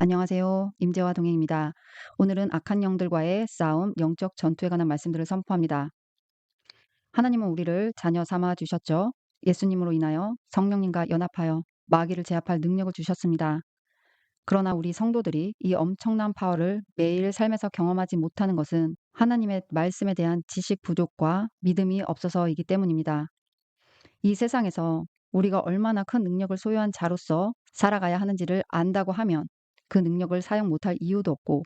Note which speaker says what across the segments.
Speaker 1: 안녕하세요. 임재화 동행입니다. 오늘은 악한 영들과의 싸움, 영적 전투에 관한 말씀들을 선포합니다. 하나님은 우리를 자녀 삼아 주셨죠. 예수님으로 인하여 성령님과 연합하여 마귀를 제압할 능력을 주셨습니다. 그러나 우리 성도들이 이 엄청난 파워를 매일 삶에서 경험하지 못하는 것은 하나님의 말씀에 대한 지식 부족과 믿음이 없어서이기 때문입니다. 이 세상에서 우리가 얼마나 큰 능력을 소유한 자로서 살아가야 하는지를 안다고 하면 그 능력을 사용 못할 이유도 없고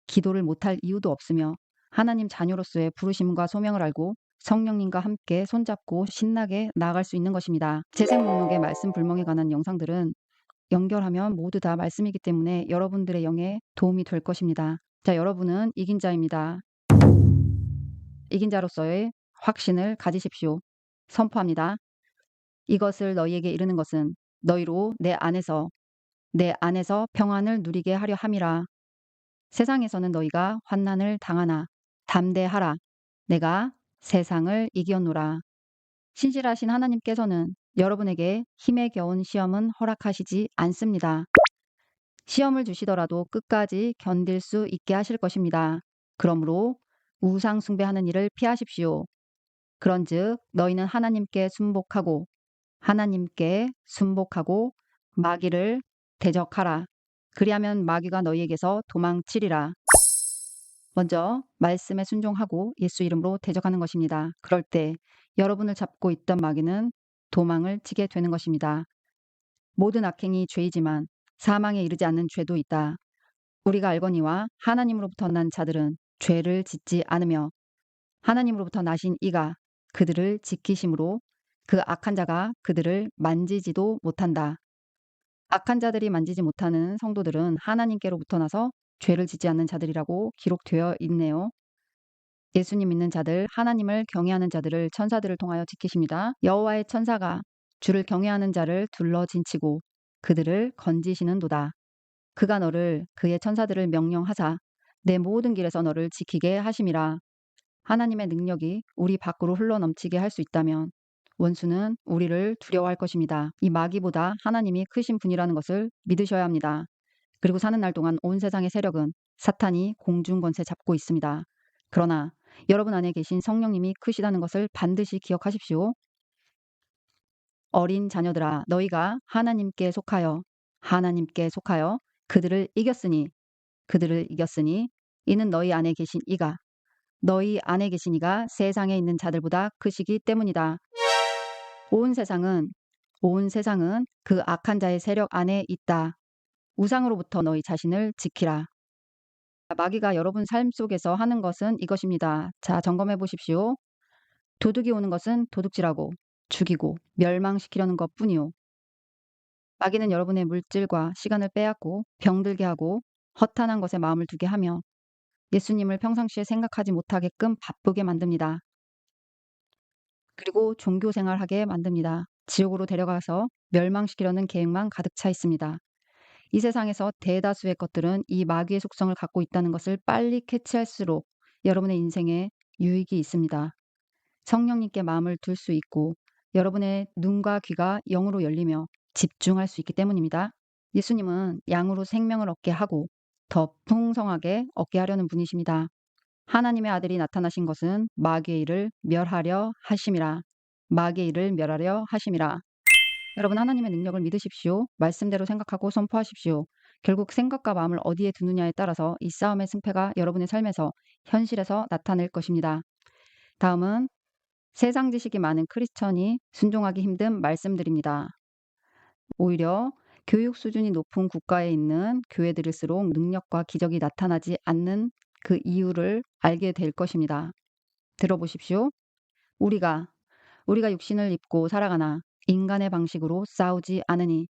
Speaker 1: 기도를 못할 이유도 없으며 하나님 자녀로서의 부르심과 소명을 알고 성령님과 함께 손잡고 신나게 나아갈 수 있는 것입니다. 재생 목록의 말씀 불멍에 관한 영상들은 연결하면 모두 다 말씀이기 때문에 여러분들의 영에 도움이 될 것입니다. 자, 여러분은 이긴 자입니다. 이긴 자로서의 확신을 가지십시오. 선포합니다. 이것을 너희에게 이르는 것은 너희로 내 안에서 평안을 누리게 하려 함이라. 세상에서는 너희가 환난을 당하나 담대하라. 내가 세상을 이겼노라. 신실하신 하나님께서는 여러분에게 힘에 겨운 시험은 허락하시지 않습니다. 시험을 주시더라도 끝까지 견딜 수 있게 하실 것입니다. 그러므로 우상 숭배하는 일을 피하십시오. 그런즉 너희는 하나님께 순복하고 마귀를 대적하라. 그리하면 마귀가 너희에게서 도망치리라. 먼저 말씀에 순종하고 예수 이름으로 대적하는 것입니다. 그럴 때 여러분을 잡고 있던 마귀는 도망을 치게 되는 것입니다. 모든 악행이 죄이지만 사망에 이르지 않는 죄도 있다. 우리가 알거니와 하나님으로부터 난 자들은 죄를 짓지 않으며 하나님으로부터 나신 이가 그들을 지키심으로 그 악한 자가 그들을 만지지도 못한다. 악한 자들이 만지지 못하는 성도들은 하나님께로부터 나서 죄를 짓지 않는 자들이라고 기록되어 있네요. 예수님 믿는 자들, 하나님을 경외하는 자들을 천사들을 통하여 지키십니다. 여호와의 천사가 주를 경외하는 자를 둘러진치고 그들을 건지시는도다. 그가 너를 그의 천사들을 명령하사 내 모든 길에서 너를 지키게 하심이라. 하나님의 능력이 우리 밖으로 흘러넘치게 할 수 있다면 원수는 우리를 두려워할 것입니다. 이 마귀보다 하나님이 크신 분이라는 것을 믿으셔야 합니다. 그리고 사는 날 동안 온 세상의 세력은 사탄이 공중 권세 잡고 있습니다. 그러나 여러분 안에 계신 성령님이 크시다는 것을 반드시 기억하십시오. 어린 자녀들아, 너희가 하나님께 속하여 그들을 이겼으니 이는 너희 안에 계신 이가 세상에 있는 자들보다 크시기 때문이다. 온 세상은 그 악한 자의 세력 안에 있다. 우상으로부터 너희 자신을 지키라. 마귀가 여러분 삶 속에서 하는 것은 이것입니다. 자, 점검해 보십시오. 도둑이 오는 것은 도둑질하고 죽이고 멸망시키려는 것뿐이요. 마귀는 여러분의 물질과 시간을 빼앗고 병들게 하고 허탄한 것에 마음을 두게 하며 예수님을 평상시에 생각하지 못하게끔 바쁘게 만듭니다. 그리고 종교 생활하게 만듭니다. 지옥으로 데려가서 멸망시키려는 계획만 가득 차 있습니다. 이 세상에서 대다수의 것들은 이 마귀의 속성을 갖고 있다는 것을 빨리 캐치할수록 여러분의 인생에 유익이 있습니다. 성령님께 마음을 둘 수 있고 여러분의 눈과 귀가 영으로 열리며 집중할 수 있기 때문입니다. 예수님은 양으로 생명을 얻게 하고 더 풍성하게 얻게 하려는 분이십니다. 하나님의 아들이 나타나신 것은 마귀의 일을 멸하려 하심이라. 여러분 하나님의 능력을 믿으십시오. 말씀대로 생각하고 선포하십시오. 결국 생각과 마음을 어디에 두느냐에 따라서 이 싸움의 승패가 여러분의 삶에서 현실에서 나타낼 것입니다. 다음은 세상 지식이 많은 크리스천이 순종하기 힘든 말씀들입니다. 오히려 교육 수준이 높은 국가에 있는 교회들일수록 능력과 기적이 나타나지 않는 그 이유를 알게 될 것입니다. 들어보십시오. 우리가 육신을 입고 살아가나 인간의 방식으로 싸우지 않으니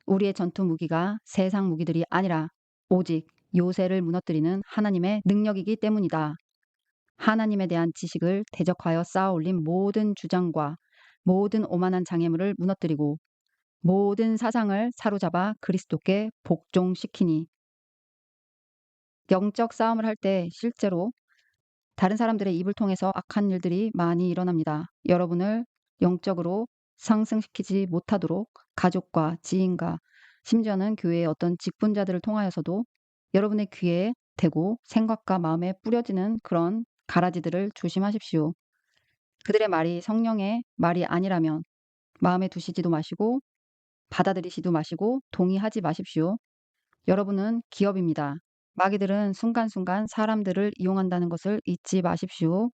Speaker 1: 우리의 전투 무기가 세상 무기들이 아니라 오직 요새를 무너뜨리는 하나님의 능력이기 때문이다. 하나님에 대한 지식을 대적하여 쌓아 올린 모든 주장과 모든 오만한 장애물을 무너뜨리고 모든 사상을 사로잡아 그리스도께 복종시키니 영적 싸움을 할 때 실제로 다른 사람들의 입을 통해서 악한 일들이 많이 일어납니다. 여러분을 영적으로 상승시키지 못하도록 가족과 지인과 심지어는 교회의 어떤 직분자들을 통하여서도 여러분의 귀에 대고 생각과 마음에 뿌려지는 그런 가라지들을 조심하십시오. 그들의 말이 성령의 말이 아니라면 마음에 두시지도 마시고 받아들이지도 마시고 동의하지 마십시오. 여러분은 기업입니다. 마귀들은 순간순간 사람들을 이용한다는 것을 잊지 마십시오.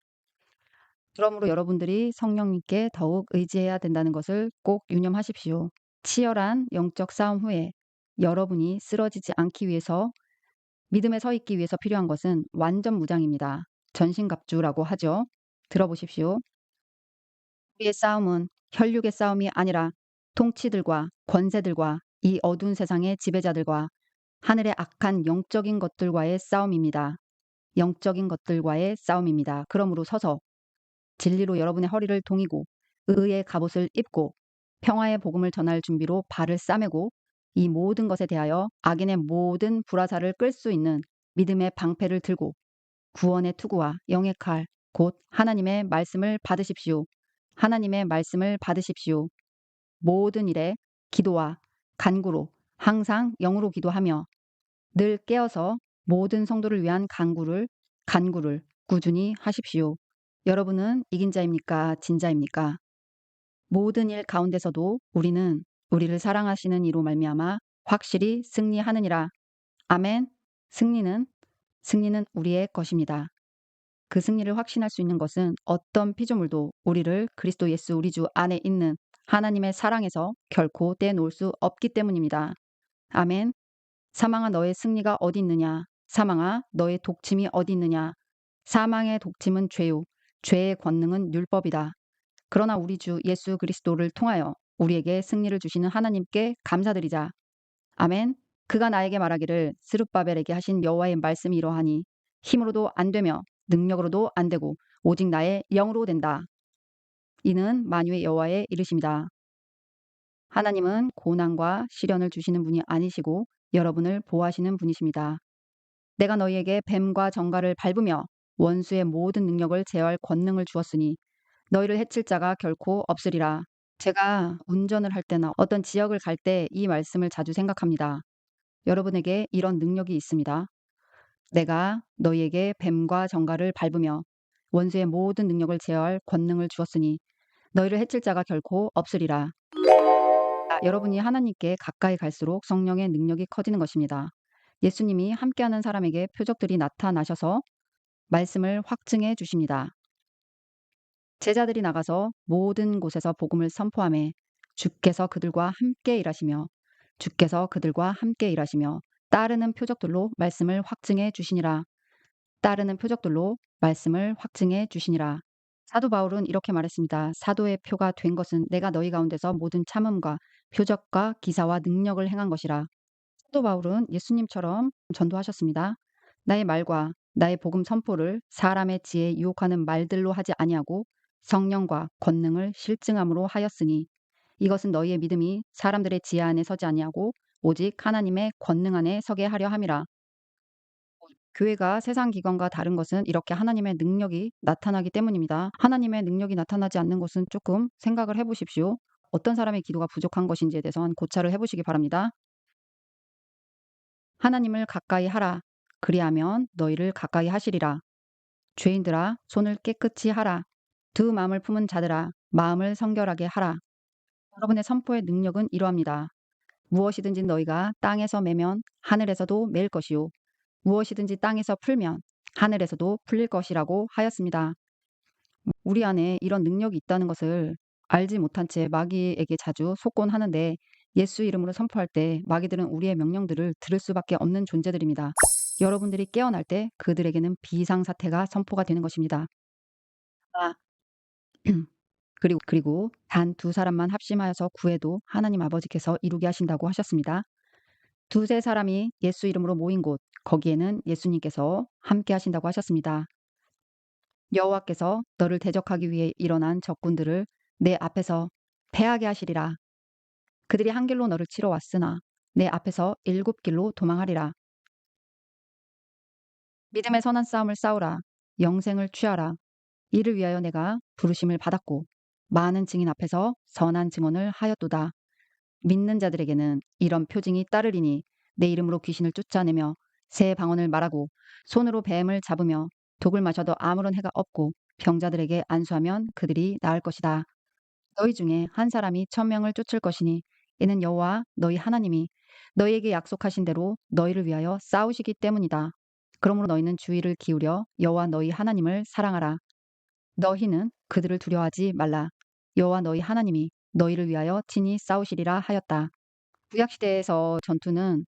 Speaker 1: 그러므로 여러분들이 성령님께 더욱 의지해야 된다는 것을 꼭 유념하십시오. 치열한 영적 싸움 후에 여러분이 쓰러지지 않기 위해서 믿음에 서 있기 위해서 필요한 것은 완전 무장입니다. 전신갑주라고 하죠. 들어보십시오. 우리의 싸움은 혈육의 싸움이 아니라 통치들과 권세들과 이 어두운 세상의 지배자들과 하늘의 악한 영적인 것들과의 싸움입니다. 영적인 것들과의 싸움입니다. 그러므로 서서 진리로 여러분의 허리를 동이고 의의 갑옷을 입고 평화의 복음을 전할 준비로 발을 싸매고 이 모든 것에 대하여 악인의 모든 불화살을 끌 수 있는 믿음의 방패를 들고 구원의 투구와 영의 칼, 곧 하나님의 말씀을 받으십시오. 하나님의 말씀을 받으십시오. 모든 일에 기도와 간구로 항상 영으로 기도하며 늘 깨어서 모든 성도를 위한 간구를 꾸준히 하십시오. 여러분은 이긴 자입니까? 진 자입니까? 모든 일 가운데서도 우리는 우리를 사랑하시는 이로 말미암아 확실히 승리하느니라. 아멘. 승리는 우리의 것입니다. 그 승리를 확신할 수 있는 것은 어떤 피조물도 우리를 그리스도 예수 우리 주 안에 있는 하나님의 사랑에서 결코 떼놓을 수 없기 때문입니다. 아멘. 사망아 너의 승리가 어디 있느냐? 사망아 너의 독침이 어디 있느냐? 사망의 독침은 죄요. 죄의 권능은 율법이다. 그러나 우리 주 예수 그리스도를 통하여 우리에게 승리를 주시는 하나님께 감사드리자. 아멘. 그가 나에게 말하기를 스룹바벨에게 하신 여호와의 말씀이 이러하니 힘으로도 안 되며 능력으로도 안 되고 오직 나의 영으로 된다. 이는 만유의 여호와의 이르심이다. 하나님은 고난과 시련을 주시는 분이 아니시고 여러분을 보호하시는 분이십니다. 내가 너희에게 뱀과 정갈을 밟으며 원수의 모든 능력을 제어할 권능을 주었으니 너희를 해칠 자가 결코 없으리라. 제가 운전을 할 때나 어떤 지역을 갈 때 이 말씀을 자주 생각합니다. 여러분에게 이런 능력이 있습니다. 내가 너희에게 뱀과 정갈을 밟으며 원수의 모든 능력을 제어할 권능을 주었으니 너희를 해칠 자가 결코 없으리라. 여러분이 하나님께 가까이 갈수록 성령의 능력이 커지는 것입니다. 예수님이 함께하는 사람에게 표적들이 나타나셔서 말씀을 확증해 주십니다. 제자들이 나가서 모든 곳에서 복음을 선포하며 주께서 그들과 함께 일하시며 따르는 표적들로 말씀을 확증해 주시니라. 사도 바울은 이렇게 말했습니다. 사도의 표가 된 것은 내가 너희 가운데서 모든 참음과 표적과 기사와 능력을 행한 것이라. 사도 바울은 예수님처럼 전도하셨습니다. 나의 말과 나의 복음 선포를 사람의 지혜에 유혹하는 말들로 하지 아니하고 성령과 권능을 실증함으로 하였으니 이것은 너희의 믿음이 사람들의 지혜 안에 서지 아니하고 오직 하나님의 권능 안에 서게 하려 함이라. 교회가 세상 기관과 다른 것은 이렇게 하나님의 능력이 나타나기 때문입니다. 하나님의 능력이 나타나지 않는 것은 조금 생각을 해보십시오. 어떤 사람의 기도가 부족한 것인지에 대해서 고찰을 해보시기 바랍니다. 하나님을 가까이 하라. 그리하면 너희를 가까이 하시리라. 죄인들아 손을 깨끗이 하라. 두 마음을 품은 자들아 마음을 성결하게 하라. 여러분의 선포의 능력은 이러합니다. 무엇이든지 너희가 땅에서 매면 하늘에서도 매일 것이요. 무엇이든지 땅에서 풀면 하늘에서도 풀릴 것이라고 하였습니다. 우리 안에 이런 능력이 있다는 것을 알지 못한 채 마귀에게 자주 속곤하는데 예수 이름으로 선포할 때 마귀들은 우리의 명령들을 들을 수밖에 없는 존재들입니다. 여러분들이 깨어날 때 그들에게는 비상사태가 선포가 되는 것입니다. 아, 그리고 단 두 사람만 합심하여서 구해도 하나님 아버지께서 이루게 하신다고 하셨습니다. 두세 사람이 예수 이름으로 모인 곳, 거기에는 예수님께서 함께 하신다고 하셨습니다. 여호와께서 너를 대적하기 위해 일어난 적군들을 내 앞에서 패하게 하시리라. 그들이 한 길로 너를 치러 왔으나 내 앞에서 7길로 도망하리라. 믿음의 선한 싸움을 싸우라. 영생을 취하라. 이를 위하여 내가 부르심을 받았고 많은 증인 앞에서 선한 증언을 하였도다. 믿는 자들에게는 이런 표징이 따르리니 내 이름으로 귀신을 쫓아내며 새 방언을 말하고 손으로 뱀을 잡으며 독을 마셔도 아무런 해가 없고 병자들에게 안수하면 그들이 나을 것이다. 너희 중에 한 사람이 1,000명을 쫓을 것이니 이는 여호와 너희 하나님이 너희에게 약속하신 대로 너희를 위하여 싸우시기 때문이다. 그러므로 너희는 주의를 기울여 여호와 너희 하나님을 사랑하라. 너희는 그들을 두려워하지 말라. 여호와 너희 하나님이 너희를 위하여 친히 싸우시리라 하였다. 구약 시대에서 전투는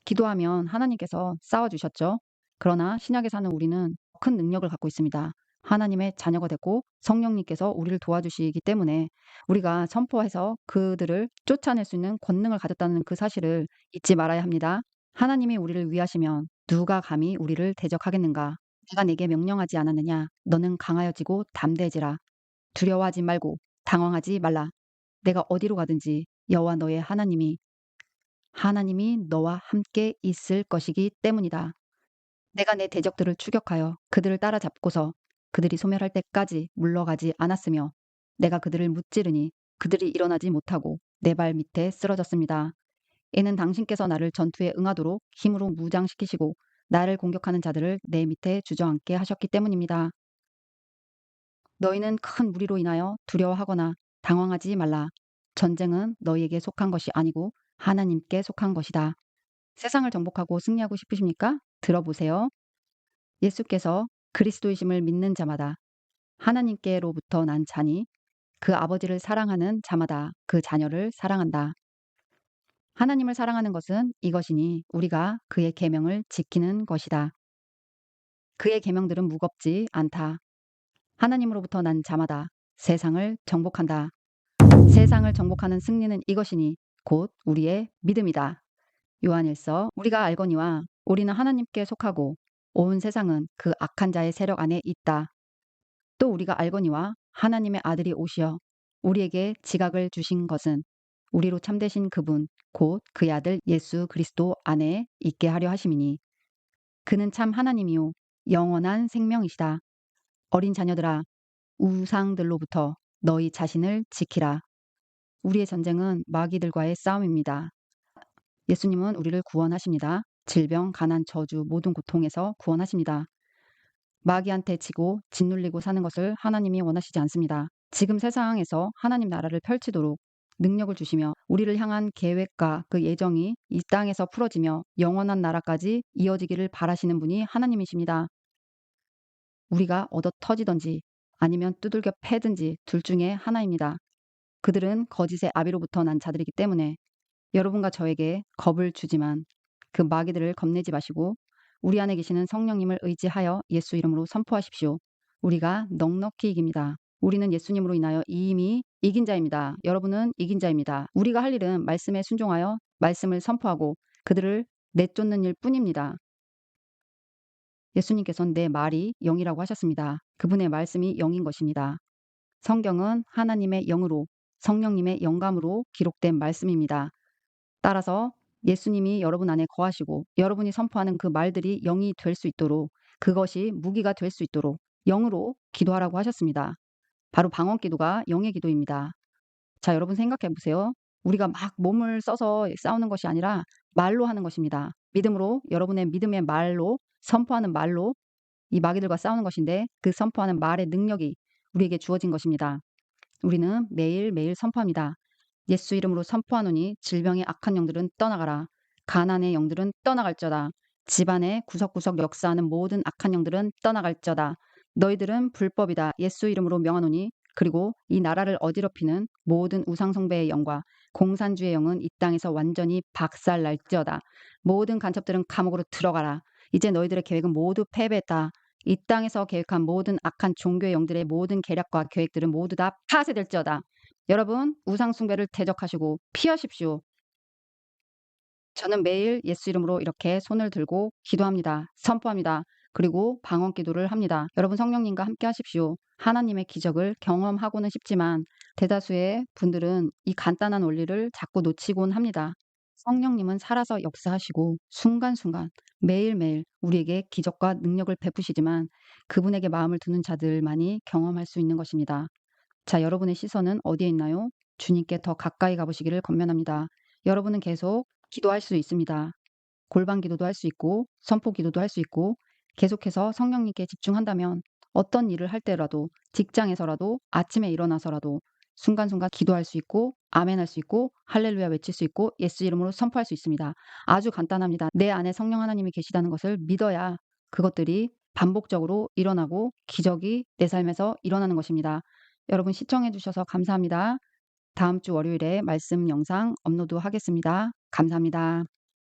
Speaker 1: 기도하면 하나님께서 싸워 주셨죠. 그러나 신약에 사는 우리는 큰 능력을 갖고 있습니다. 하나님의 자녀가 됐고 성령님께서 우리를 도와주시기 때문에 우리가 선포해서 그들을 쫓아낼 수 있는 권능을 가졌다는 그 사실을 잊지 말아야 합니다. 하나님이 우리를 위하시면 누가 감히 우리를 대적하겠는가? 내가 네게 명령하지 않았느냐? 너는 강하여지고 담대해지라. 두려워하지 말고 당황하지 말라. 내가 어디로 가든지 여호와 너의 하나님이 너와 함께 있을 것이기 때문이다. 내가 내 대적들을 추격하여 그들을 따라잡고서 그들이 소멸할 때까지 물러가지 않았으며 내가 그들을 무찌르니 그들이 일어나지 못하고 내 발 밑에 쓰러졌습니다. 이는 당신께서 나를 전투에 응하도록 힘으로 무장시키시고 나를 공격하는 자들을 내 밑에 주저앉게 하셨기 때문입니다. 너희는 큰 무리로 인하여 두려워하거나 당황하지 말라. 전쟁은 너희에게 속한 것이 아니고 하나님께 속한 것이다. 세상을 정복하고 승리하고 싶으십니까? 들어보세요. 예수께서 그리스도이심을 믿는 자마다 하나님께로부터 난 자니 그 아버지를 사랑하는 자마다 그 자녀를 사랑한다. 하나님을 사랑하는 것은 이것이니 우리가 그의 계명을 지키는 것이다. 그의 계명들은 무겁지 않다. 하나님으로부터 난 자마다 세상을 정복한다. 세상을 정복하는 승리는 이것이니 곧 우리의 믿음이다. 요한일서 우리가 알거니와 우리는 하나님께 속하고 온 세상은 그 악한 자의 세력 안에 있다. 또 우리가 알거니와 하나님의 아들이 오시어 우리에게 지각을 주신 것은 우리로 참되신 그분 곧 그의 아들 예수 그리스도 안에 있게 하려 하심이니 그는 참 하나님이요 영원한 생명이시다. 어린 자녀들아 우상들로부터 너희 자신을 지키라. 우리의 전쟁은 마귀들과의 싸움입니다. 예수님은 우리를 구원하십니다. 질병, 가난, 저주, 모든 고통에서 구원하십니다. 마귀한테 지고 짓눌리고 사는 것을 하나님이 원하시지 않습니다. 지금 세상에서 하나님 나라를 펼치도록 능력을 주시며 우리를 향한 계획과 그 예정이 이 땅에서 풀어지며 영원한 나라까지 이어지기를 바라시는 분이 하나님이십니다. 우리가 얻어 터지든지 아니면 두들겨 패든지 둘 중에 하나입니다. 그들은 거짓의 아비로부터 난 자들이기 때문에 여러분과 저에게 겁을 주지만 그 마귀들을 겁내지 마시고 우리 안에 계시는 성령님을 의지하여 예수 이름으로 선포하십시오. 우리가 넉넉히 이깁니다. 우리는 예수님으로 인하여 이미 이긴 자입니다. 여러분은 이긴 자입니다. 우리가 할 일은 말씀에 순종하여 말씀을 선포하고 그들을 내쫓는 일 뿐입니다. 예수님께서는 내 말이 영이라고 하셨습니다. 그분의 말씀이 영인 것입니다. 성경은 하나님의 영으로 성령님의 영감으로 기록된 말씀입니다. 따라서 예수님이 여러분 안에 거하시고 여러분이 선포하는 그 말들이 영이 될 수 있도록 그것이 무기가 될 수 있도록 영으로 기도하라고 하셨습니다. 바로 방언 기도가 영의 기도입니다. 자, 여러분 생각해 보세요. 우리가 막 몸을 써서 싸우는 것이 아니라 말로 하는 것입니다. 믿음으로 여러분의 믿음의 말로 선포하는 말로 이 마귀들과 싸우는 것인데 그 선포하는 말의 능력이 우리에게 주어진 것입니다. 우리는 매일매일 선포합니다. 예수 이름으로 선포하노니 질병의 악한 영들은 떠나가라. 가난의 영들은 떠나갈저다. 집안의 구석구석 역사하는 모든 악한 영들은 떠나갈저다. 너희들은 불법이다. 예수 이름으로 명하노니 그리고 이 나라를 어지럽히는 모든 우상숭배의 영과 공산주의 영은 이 땅에서 완전히 박살날지어다. 모든 간첩들은 감옥으로 들어가라. 이제 너희들의 계획은 모두 패배했다. 이 땅에서 계획한 모든 악한 종교의 영들의 모든 계략과 계획들은 모두 다 파쇄될지어다. 여러분, 우상 숭배를 대적하시고 피하십시오. 저는 매일 예수 이름으로 이렇게 손을 들고 기도합니다. 선포합니다. 그리고 방언 기도를 합니다. 여러분 성령님과 함께 하십시오. 하나님의 기적을 경험하고는 싶지만 대다수의 분들은 이 간단한 원리를 자꾸 놓치곤 합니다. 성령님은 살아서 역사하시고 순간순간 매일매일 우리에게 기적과 능력을 베푸시지만 그분에게 마음을 두는 자들만이 경험할 수 있는 것입니다. 자, 여러분의 시선은 어디에 있나요? 주님께 더 가까이 가보시기를 권면합니다. 여러분은 계속 기도할 수 있습니다. 골방 기도도 할 수 있고 선포 기도도 할 수 있고 계속해서 성령님께 집중한다면 어떤 일을 할 때라도 직장에서라도 아침에 일어나서라도 순간순간 기도할 수 있고 아멘할 수 있고 할렐루야 외칠 수 있고 예수 이름으로 선포할 수 있습니다. 아주 간단합니다. 내 안에 성령 하나님이 계시다는 것을 믿어야 그것들이 반복적으로 일어나고 기적이 내 삶에서 일어나는 것입니다. 여러분 시청해 주셔서 감사합니다. 다음 주 월요일에 말씀 영상 업로드하겠습니다. 감사합니다.